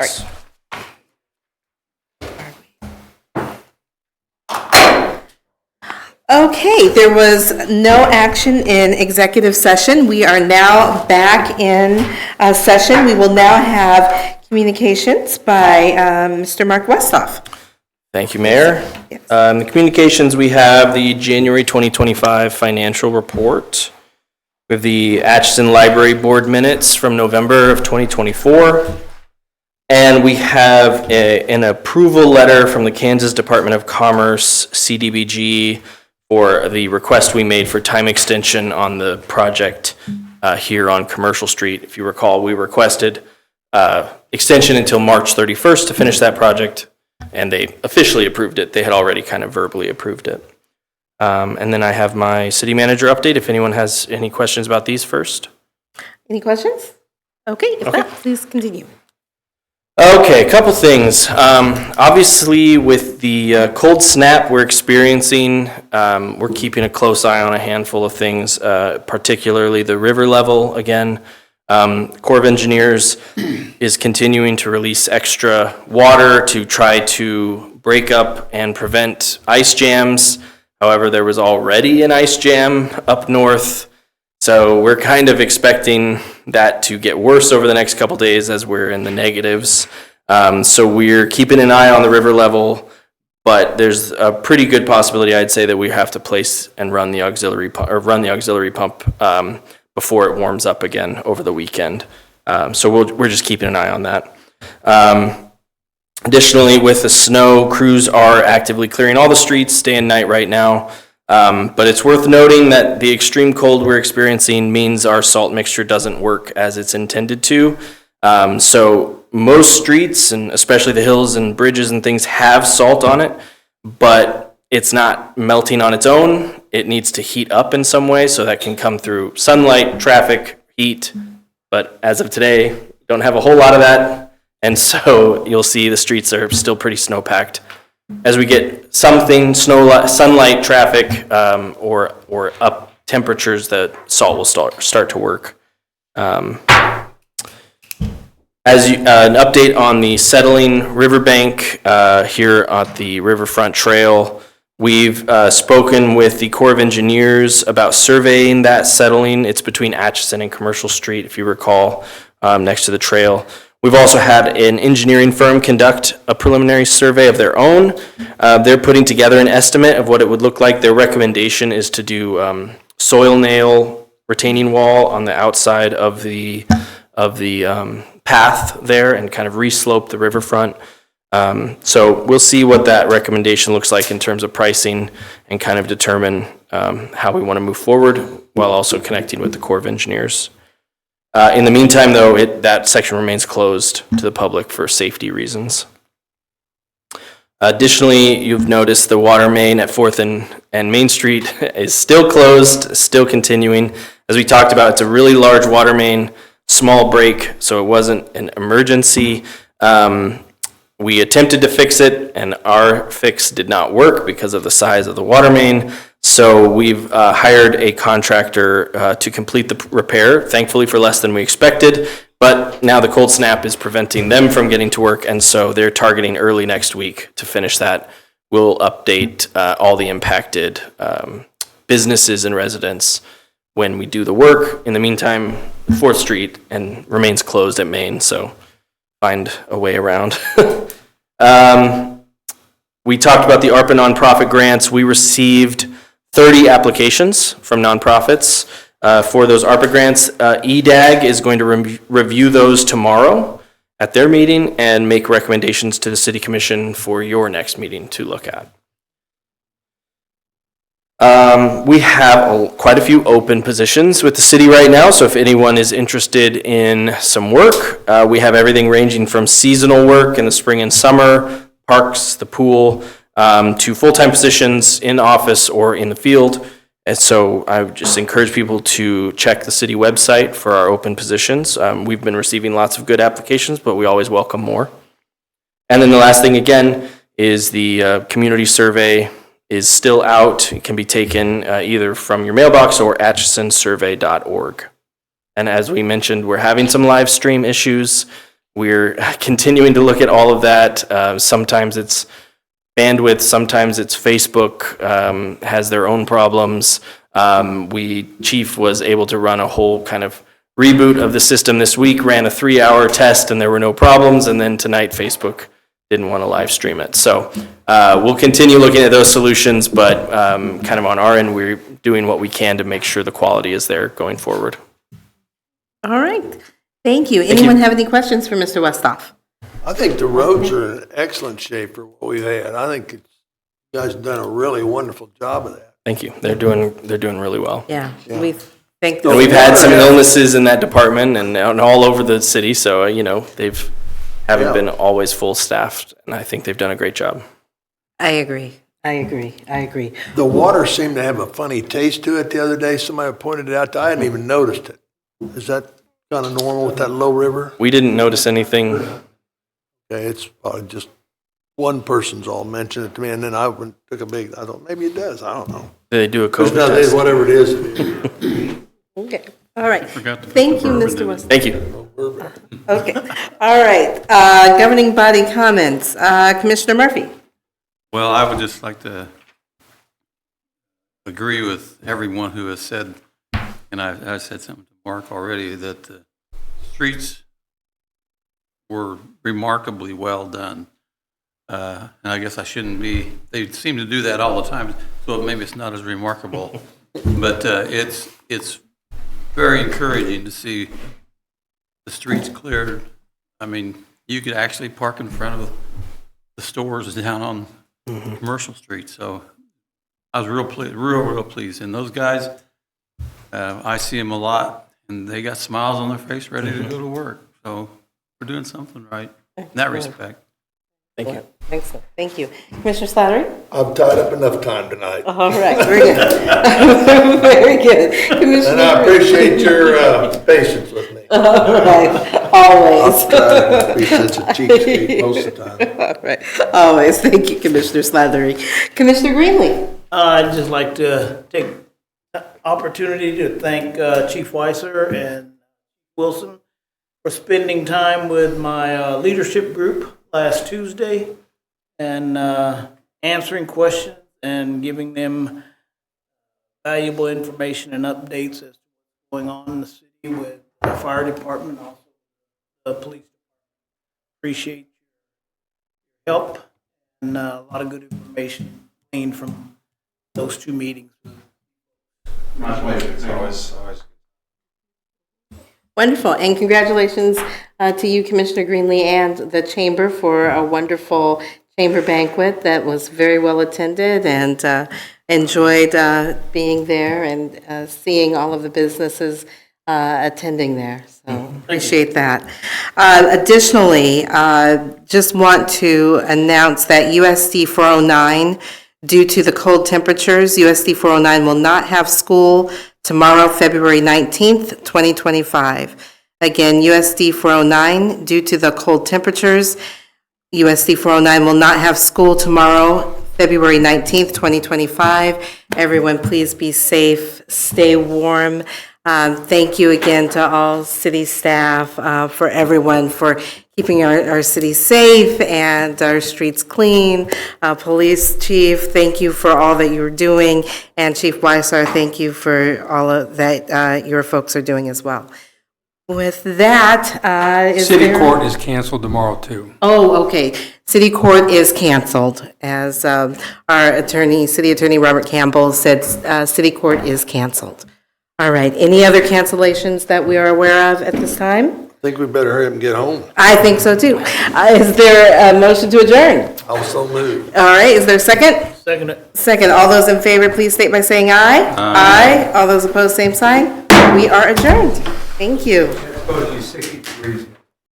Right. Okay, there was no action in executive session. We are now back in session. We will now have communications by Mr. Mark Westhoff. Thank you, Mayor. Yes. The communications, we have the January 2025 financial report. We have the Atchison Library Board minutes from November of 2024. And we have an approval letter from the Kansas Department of Commerce, CDBG, for the request we made for time extension on the project here on Commercial Street. If you recall, we requested extension until March 31st to finish that project, and they officially approved it. They had already kind of verbally approved it. And then I have my city manager update, if anyone has any questions about these first. Any questions? Okay, if not, please continue. Okay, a couple things. Obviously, with the cold snap we're experiencing, we're keeping a close eye on a handful of things, particularly the river level. Again, Corps of Engineers is continuing to release extra water to try to break up and prevent ice jams. However, there was already an ice jam up north, so we're kind of expecting that to get worse over the next couple days as we're in the negatives. So we're keeping an eye on the river level, but there's a pretty good possibility, I'd say, that we have to place and run the auxiliary pump before it warms up again over the weekend. So we're just keeping an eye on that. Additionally, with the snow, crews are actively clearing all the streets day and night right now. But it's worth noting that the extreme cold we're experiencing means our salt mixture doesn't work as it's intended to. So most streets, and especially the hills and bridges and things, have salt on it, but it's not melting on its own. It needs to heat up in some way, so that can come through sunlight, traffic, heat. But as of today, don't have a whole lot of that. And so you'll see the streets are still pretty snow-packed. As we get something, sunlight, traffic, or up temperatures, the salt will start to work. An update on the settling riverbank here at the Riverfront Trail. We've spoken with the Corps of Engineers about surveying that settling. It's between Atchison and Commercial Street, if you recall, next to the trail. We've also had an engineering firm conduct a preliminary survey of their own. They're putting together an estimate of what it would look like. Their recommendation is to do soil nail retaining wall on the outside of the path there and kind of re-slope the riverfront. So we'll see what that recommendation looks like in terms of pricing and kind of determine how we want to move forward while also connecting with the Corps of Engineers. In the meantime, though, that section remains closed to the public for safety reasons. Additionally, you've noticed the water main at 4th and Main Street is still closed, still continuing. As we talked about, it's a really large water main, small break, so it wasn't an emergency. We attempted to fix it, and our fix did not work because of the size of the water main. So we've hired a contractor to complete the repair, thankfully for less than we expected. But now the cold snap is preventing them from getting to work, and so they're targeting early next week to finish that. We'll update all the impacted businesses and residents when we do the work. In the meantime, 4th Street remains closed at Main, so find a way around. We talked about the ARPA nonprofit grants. We received 30 applications from nonprofits for those ARPA grants. EDAG is going to review those tomorrow at their meeting and make recommendations to the City Commission for your next meeting to look at. We have quite a few open positions with the city right now, so if anyone is interested in some work, we have everything ranging from seasonal work in the spring and summer, parks, the pool, to full-time positions in office or in the field. And so I would just encourage people to check the city website for our open positions. We've been receiving lots of good applications, but we always welcome more. And then the last thing, again, is the community survey is still out. It can be taken either from your mailbox or atchisonsurvey.org. And as we mentioned, we're having some live stream issues. we're continuing to look at all of that. Sometimes it's bandwidth, sometimes it's Facebook has their own problems. Chief was able to run a whole kind of reboot of the system this week, ran a 3-hour test and there were no problems, and then tonight Facebook didn't want to live stream it. So we'll continue looking at those solutions, but kind of on our end, we're doing what we can to make sure the quality is there going forward. All right. Thank you. Anyone have any questions for Mr. Westhoff? I think the roads are in excellent shape for what we've had. I think you guys have done a really wonderful job of that. Thank you. They're doing really well. Yeah. We thank And we've had some illnesses in that department and all over the city, so they've haven't been always full staffed, and I think they've done a great job. I agree. The water seemed to have a funny taste to it the other day. Somebody pointed it out. I hadn't even noticed it. Is that kind of normal with that low river? We didn't notice anything. Okay, it's probably just one person's all mentioned it to me, and then I took a big, I thought, maybe it does. I don't know. They do a It's COVID not- test. Whatever it is, it is. Okay. All right. Forgot to put Thank the you, bourbon Mr. in it. Westhoff. Thank you. Okay. All right. Governing body comments. Commissioner Murphy. Well, I would just like to agree with everyone who has said, and I said something to Mark already, that the streets were remarkably well done. And I guess I shouldn't be, they seem to do that all the time, so maybe it's not as remarkable. But it's very encouraging to see the streets cleared. I mean, you could actually park in front of the stores down on Commercial Street. So I was real pleased. And those guys, I see them a lot, and they got smiles on their face, ready to go to work. So we're doing something right in that respect. Thank you. Excellent. Thank you. Commissioner Slattery? I've tied up enough time tonight. All right. Very good. Very good. Commissioner And I appreciate your patience with me. All right. Always. I'll try to be such a cheapskate most of the time. All right. Always. Thank you, Commissioner Slattery. Commissioner Greenlee? I'd just like to take the opportunity to thank Chief Weiser and Wilson for spending time with my leadership group last Tuesday and answering questions and giving them valuable information and updates as to what's going on in the city with the fire department, also the police department. Appreciate your help and a lot of good information gleaned from those two meetings. My pleasure. It's always. Wonderful. And congratulations to you, Commissioner Greenlee, and the Chamber for a wonderful chamber banquet that was very well attended, and enjoyed being there and seeing all of the businesses attending there. So appreciate that. Additionally, just want to announce that USD 409, due to the cold temperatures, USD 409 will not have school tomorrow, February 19th, 2025. Again, USD 409, due to the cold temperatures, USD 409 will not have school tomorrow, February 19th, 2025. Everyone, please be safe, stay warm. Thank you again to all city staff, for everyone for keeping our city safe and our streets clean. Police chief, thank you for all that you're doing. And Chief Weiser, thank you for all of that your folks are doing as well. With that, City court is canceled tomorrow, too. Oh, okay. City court is canceled. As our city attorney Robert Campbell said, city court is canceled. All right. Any other cancellations that we are aware of at this time? I think we better hurry up and get home. I think so too. Is there a motion to adjourn? I was so moved. All right. Is there a second? Second it. Second. All those in favor, please state by saying aye. Aye. All those opposed, same sign. We are adjourned. Thank you. Supposedly 60